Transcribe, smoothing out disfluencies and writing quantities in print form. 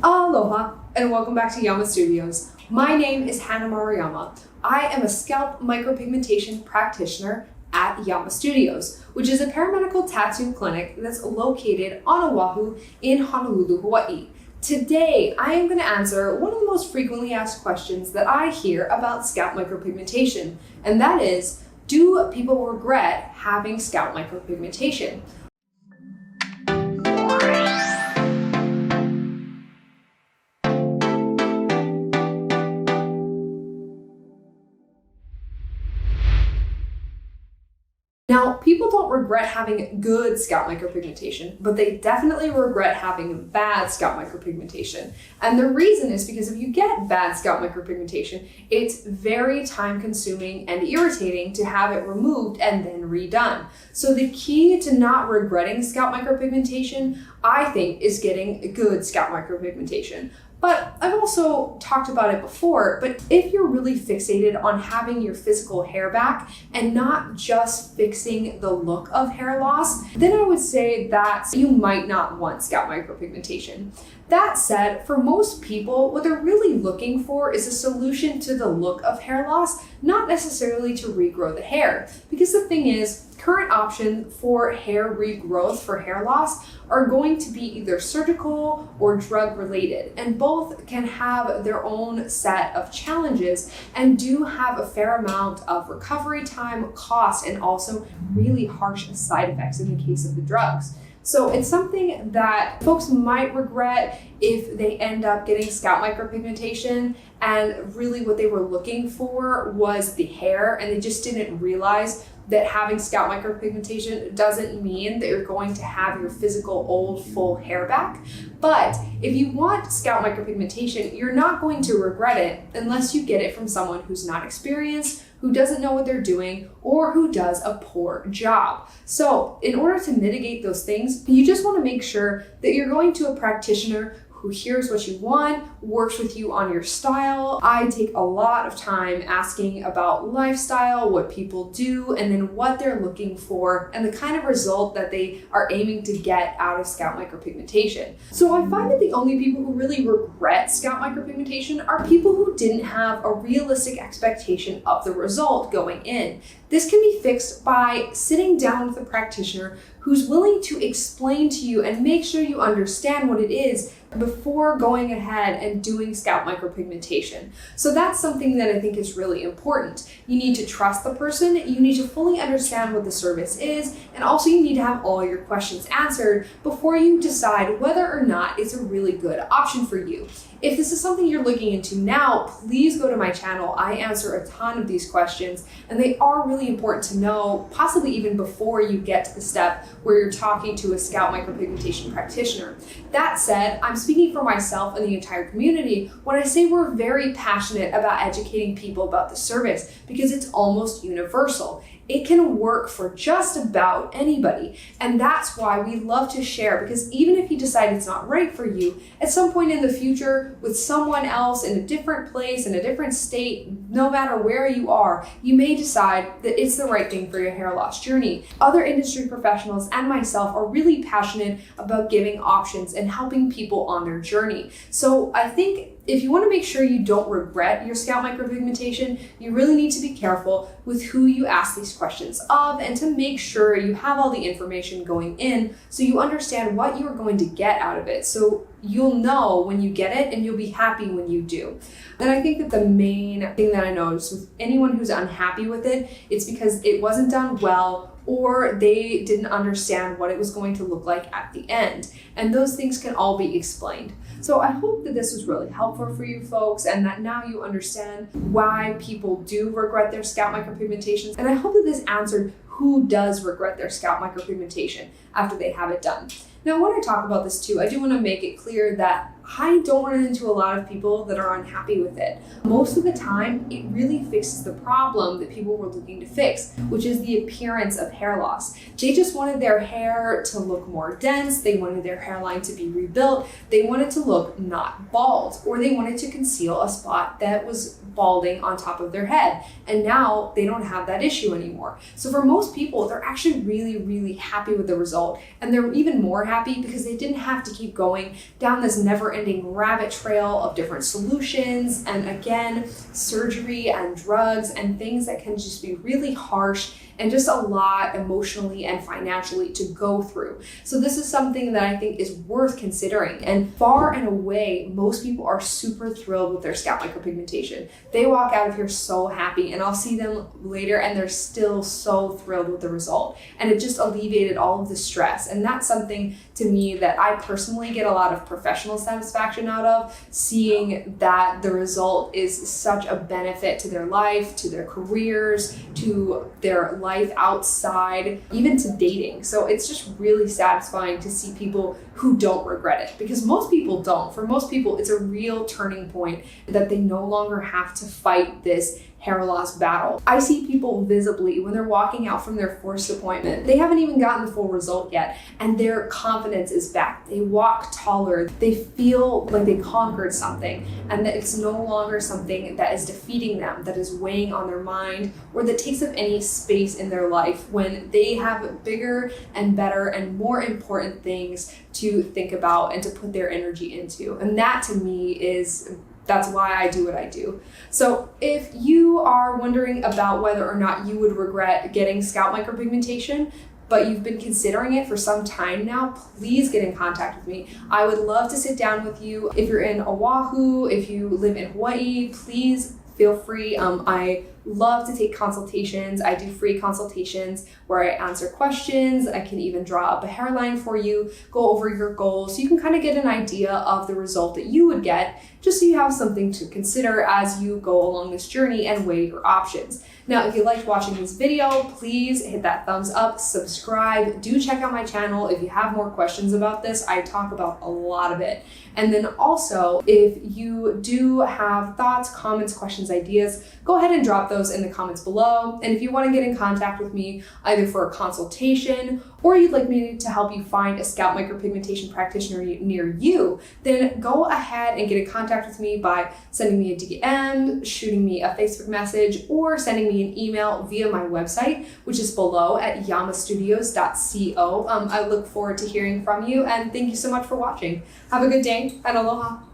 Aloha and welcome back to Yama Studios. My name is Hannah Maruyama. I am a scalp micropigmentation practitioner at Yama Studios, which is a paramedical tattoo clinic that's located on Oahu in Honolulu, Hawaii. Today, I am going to answer one of the most frequently asked questions that I hear about scalp micropigmentation, and that is, do people regret having scalp micropigmentation? Now, people don't regret having good scalp micropigmentation, but they definitely regret having bad scalp micropigmentation. And the reason is because if you get bad scalp micropigmentation, it's very time consuming and irritating to have it removed and then redone. So the key to not regretting scalp micropigmentation, I think, is getting good scalp micropigmentation. But I've also talked about it before, but if you're really fixated on having your physical hair back and not just fixing the look of hair loss, then I would say that you might not want scalp micropigmentation. That said, for most people, what they're really looking for is a solution to the look of hair loss, not necessarily to regrow the hair. Because the thing is, current options for hair regrowth for hair loss are going to be either surgical or drug related, and both can have their own set of challenges and do have a fair amount of recovery time, cost, and also really harsh side effects in the case of the drugs. So it's something that folks might regret if they end up getting scalp micropigmentation and really what they were looking for was the hair and they just didn't realize that having scalp micropigmentation doesn't mean that you're going to have your physical old full hair back. But if you want scalp micropigmentation, you're not going to regret it unless you get it from someone who's not experienced, who doesn't know what they're doing, or who does a poor job. So in order to mitigate those things, you just want to make sure that you're going to a practitioner who hears what you want, works with you on your style. I take a lot of time asking about lifestyle, what people do, and then what they're looking for, and the kind of result that they are aiming to get out of scalp micropigmentation. So I find that the only people who really regret scalp micropigmentation are people who didn't have a realistic expectation of the result going in. This can be fixed by sitting down with a practitioner who's willing to explain to you and make sure you understand what it is before going ahead and doing scalp micropigmentation. So that's something that I think is really important. You need to trust the person, you need to fully understand what the service is, and also you need to have all your questions answered before you decide whether or not it's a really good option for you. If this is something you're looking into now, please go to my channel. I answer a ton of these questions, and they are really important to know, possibly even before you get to the step where you're talking to a scalp micropigmentation practitioner. That said, I'm speaking for myself and the entire community when I say we're very passionate about educating people about the service because it's almost universal. It can work for just about anybody. And that's why we love to share, because even if you decide it's not right for you, at some point in the future with someone else in a different place, in a different state, no matter where you are, you may decide that it's the right thing for your hair loss journey. Other industry professionals and myself are really passionate about giving options and helping people on their journey. So I think if you want to make sure you don't regret your scalp micropigmentation, you really need to be careful with who you ask these questions of and to make sure you have all the information going in so you understand what you are going to get out of it. So you'll know when you get it and you'll be happy when you do. And I think that the main thing that I noticed with anyone who's unhappy with it, it's because it wasn't done well or they didn't understand what it was going to look like at the end. And those things can all be explained. So I hope that this was really helpful for you folks and that now you understand why people do regret their scalp micropigmentation. And I hope that this answered who does regret their scalp micropigmentation after they have it done. Now, when I talk about this too, I do want to make it clear that I don't run into a lot of people that are unhappy with it. Most of the time, it really fixes the problem that people were looking to fix, which is the appearance of hair loss. They just wanted their hair to look more dense, they wanted their hairline to be rebuilt, they wanted to look not bald, or they wanted to conceal a spot that was balding on top of their head. And now they don't have that issue anymore. So for most people, they're actually really, really happy with the result. And they're even more happy because they didn't have to keep going down this never-ending never-ending rabbit trail of different solutions, and again, surgery and drugs and things that can just be really harsh and just a lot emotionally and financially to go through. So this is something that I think is worth considering. And far and away, most people are super thrilled with their scalp micropigmentation. They walk out of here so happy, and I'll see them later and they're still so thrilled with the result. And it just alleviated all of the stress. And that's something to me that I personally get a lot of professional satisfaction out of, seeing that the result is such a benefit to their life, to their careers, to their life outside, even to dating. So it's just really satisfying to see people who don't regret it, because most people don't. For most people, it's a real turning point that they no longer have to fight this hair loss battle. I see people visibly when they're walking out from their first appointment. They haven't even gotten the full result yet, and their confidence is back. They walk taller. They feel like they conquered something, and that it's no longer something that is defeating them, that is weighing on their mind, or that takes up any space in their life when they have bigger and better and more important things to think about and to put their energy into. And that to me that's why I do what I do. So if you are wondering about whether or not you would regret getting scalp micropigmentation, but you've been considering it for some time now, please get in contact with me. I would love to sit down with you. If you're in Oahu, if you live in Hawaii, please feel free. I love to take consultations. I do free consultations where I answer questions. I can even draw up a hairline for you, go over your goals, so you can kind of get an idea of the result that you would get, just so you have something to consider as you go along this journey and weigh your options. Now, if you liked watching this video, please hit that thumbs up, subscribe, do check out my channel if you have more questions about this. I talk about a lot of it. And then also, if you do have thoughts, comments, questions, ideas, go ahead and drop those in the comments below. And if you want to get in contact with me, either for a consultation or you'd like me to help you find a scalp micropigmentation practitioner near you, then go ahead and get in contact with me by sending me a DM, shooting me a Facebook message, or sending me an email via my website, which is below at yamastudios.co. I look forward to hearing from you, and thank you so much for watching. Have a good day and aloha.